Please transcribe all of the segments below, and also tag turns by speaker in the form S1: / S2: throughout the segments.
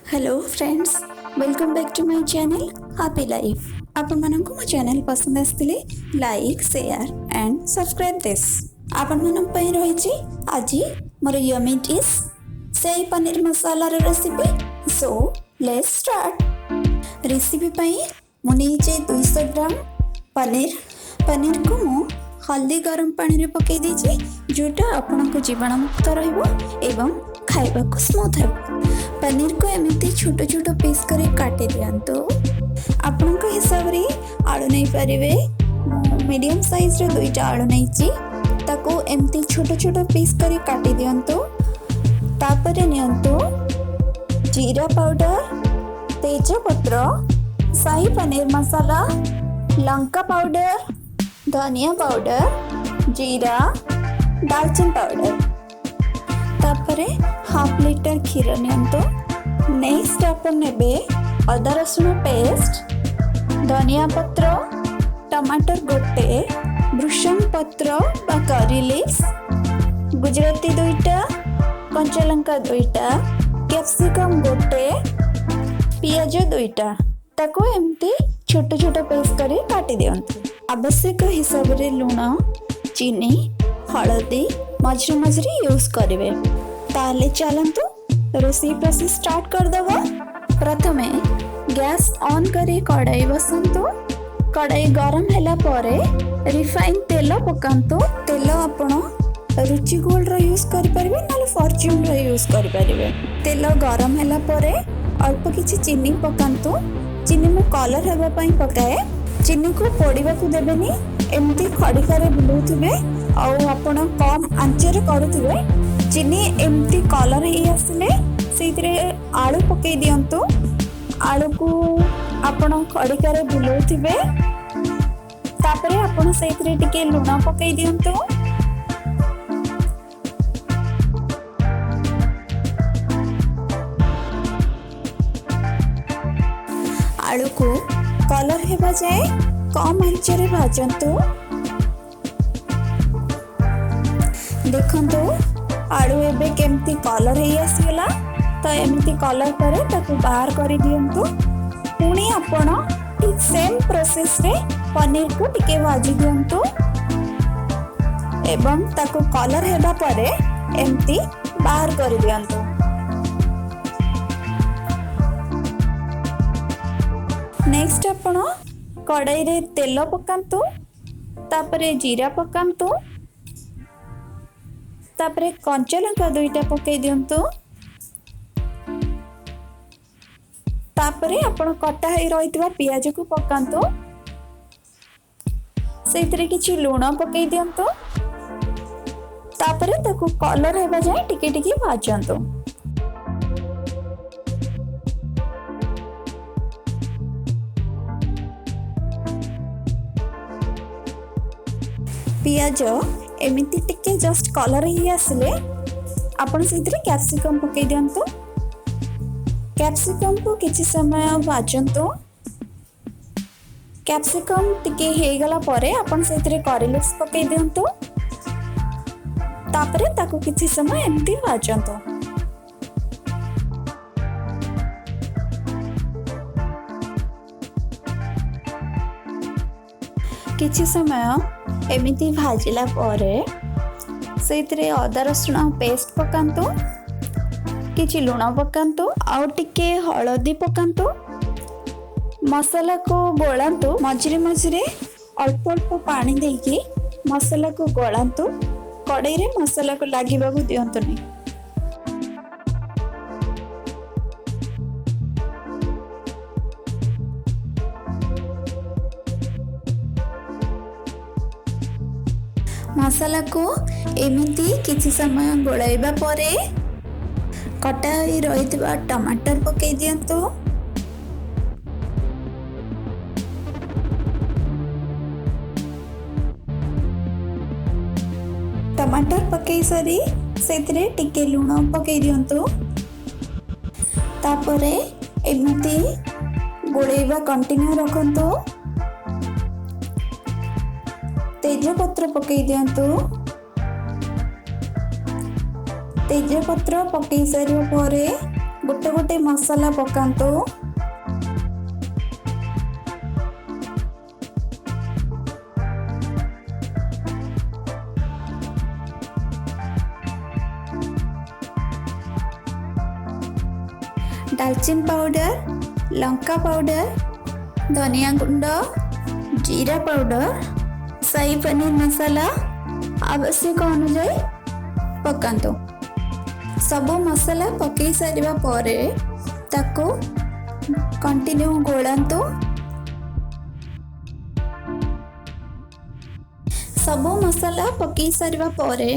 S1: Hello friends, welcome back to my channel happy life. आपण मानक मो चैनल पसंद आसतिले like share and subscribe this. आपण मानक पई रहिछि आजि मोर यमी डिश सेई पनीर मसाला रे recipe. So let's start. Recipe पई मु नेइछि 200 ग्राम पनीर को मु हल्दी गरम पानी रे पकई देछि जोटा आपन को जीवाणुमुक्त रहइबो एवं खाइबा को स्मूथ हेबो। पनीर को एमती छोट छोट पीस कर काटी दिंतु। आपण हिसाब रे आलू नहीं पारे, मीडियम साइज रे 2टा आलू नहीं ताको एमती छोट छोट पीस कर काटी दिंतु। तापरे नियंतु जीरा पाउडर, तेज पत्र, शाही पनीर मसाला, लंका पाउडर, धनिया पाउडर, जीरा, दालचीनी पाउडर। तापरे हाफ लीटर क्षीर नियंतु। नेक्स्ट अपन नेबे अदा रसुण पेस्ट, धनिया पत्र, टमाटर गोटे, भृषंग पत्र बा करी लीव्स, गुजराती 2टा, कंचा लंका 2टा, कैप्सिकम गोटे, पियाज 2टा। ताको एमती छोट छोट पीस करी काटी दियंतु। आवश्यक हिसाब रे लूण, चीनी, हळदी मझे मझे यूज करेंगे। ताले चलतु रोषेई प्रोसेस स्टार्ट कर दबो। प्रथमे गैस ऑन करी कढ़ाई बसंतु। कढ़ाई गरम हैला परे रिफाइन तेल पकांतु। तेल आपण रुचि गोल्ड रो यूज करि परिबे नाले फॉर्च्यून रो यूज करि परिबे। तेल गरम हैला परे अल्प किछि चीनी पकांतु। चीनी मु कलर हेबा पई पकाए। चीनी को पोड़ीबा को देबेनी, एमती खड़िकारे बुलौथिबे और आपण कम आंचरे करूथिबे। चीनी एमती कलर ही आसिले सेइतरे आलू पकई दियंतु। आलू को आपण खड़िकारे बुलौथिबे। तापरे आपण सेइतरे टिके लूण पकई दियंतु। आलू को कलर हेबा जाए कम आंचरे भाजंतु। देखंतु आलू एबे केमती कलर ही आसीगला। तो एमती कलर करे ताकू बाहर करी दियंतु। पुणी आपण ठीक सेम प्रोसेस रे पनीर को टिके भाजी दियंतु एवं ताकू कलर हेबा परे एमती बाहर करी दियंतु। नेक्स्ट आपण कढ़ाई रे तेल पकांतु। तापरे जीरा पकांतु। तापरे कंचा लंका 2टा पकई दियंतु। तापरे आपण कटा है रहितबा पियाज को पकांतु। सेइतरे किछि लूण पकई दियंतु। तापरे ताकू कलर हेबा जाय टिके टिके भाजंतु। पियाज एमिति टिके जस्ट कलर ही आसिले आपण सेइतरे कैप्सिकम पकई दियंतु। कैप्सिकम को किछि समय भाजंतु। कैप्सिकम टिके हे गला परे आपण सेइतरे करी लीव्स पकई दियंतु। तापरे ताको किछि समय एमिति भाजंतु। किछि समय एमिति भाजिला परे सेइतरे अदा रसुण पेस्ट पकांतु। किछि लूण पकांतु आउ टिके हळदी पकांतु। मसाला को गोळांतु। मझिरे मझिरे अल्प अल्प पानी देकी मसाला को गोळांतु। कढ़ाई रे मसाला को लागिबा को दियंतु नहीं। मसाला को एमिति किछि समय गोळाइबा परे कटा होई रहितबा टमाटर पकई दियंतु। टमाटर पकई सरी सेतरे टिके लूण पकई दियंतु। तापरे एमिति गोळाइबा कंटिन्यू रखंतु। तेज पत्र पकई दियंतु। तेज पत्र पकई सारिया परे गोटे गोटे मसाला पकांतु। दालचीनी पाउडर, लंका पाउडर, धनिया गुंड, जीरा पाउडर, शाही पनीर मसाला आवश्यक अनुसार पकांतु। सब मसाला पकई सारिबा परे ताको कंटिन्यू गोलांतु। सब मसाला पकई सारिबा परे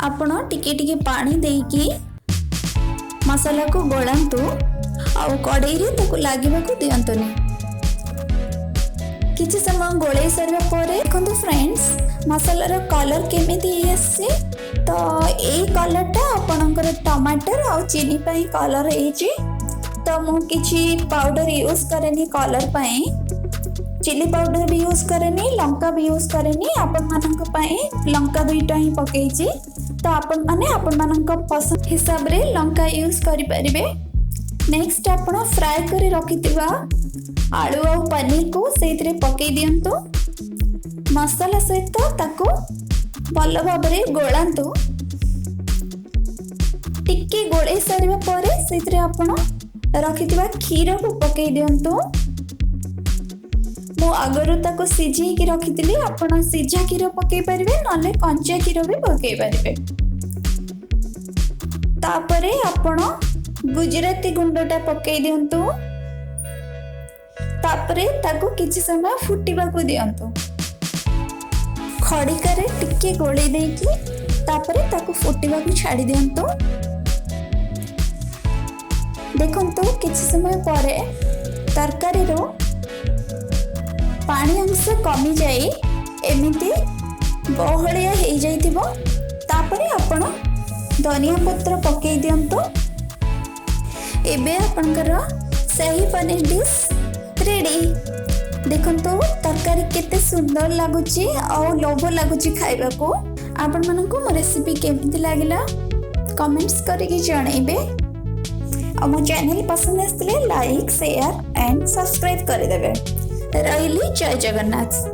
S1: आपण टिके टिके पानी देकी मसाला को गोलांतु। आउ कड़ाई रे ताको लागिबाकू दियंतुनी। किछि समय गोलाई सारिबा परे देखंतु फ्रेंड्स मसालार कलर केमिति आसी। तो ए कलरटा आपणकर टमाटर और चीनी पाई कलर होइछि। तो मु किछि पाउडर यूज करेनी कलर पाई। चिली पाउडर भी यूज करेनी, लंका भी यूज करेनी। आपण मानक पाई लंका दुईटा ही पकेइछि। तो आपण माने आपण मानक पसंद हिसाब रे लंका यूज करि परिबे। नेक्स्ट आपण फ्राई करी रखितिबा आलू और पनीर को सेतरे पकई दियंतु। मसाला सहित ताको भल भाबरे गोलांतु। टिके गोळे सारिबा परे सेतरे आपण रखितिबा खीर को पकई दियंतु। मो आगरु ताको सिझी की रखितिली। आपण सिझा खीर पकई परिबे नले कंचा खीर भी पकई परिबे। तापरे आपण गुजराती गुंडटा पकई दियंतु। तापरे ताको किछि समय फुटिबा को दियंतु। खड़िका रे टिके गोळे देकी तापरे ताको फुटिबा को छाडी दियंतु। देखंतु किछि समय परे तरकारी रो पानी अंश कमी जाई एमिति बहलिया हे जाइतिबो। तापरे आपण धनिया पत्र पकई दियंतु। एबे आपनकर शाही पनीर डिश रेडी। देखंतु तरकारी केते सुंदर लागुची और लोभ लागुची खाइबा को। आपण मानकु मो रेसिपी केमिति लागिला कमेंट्स करिकि जणाइबे। और मो चैनल पसंद आसले लाइक शेयर एंड सब्सक्राइब कर देबे। रहिली जय जगन्नाथ।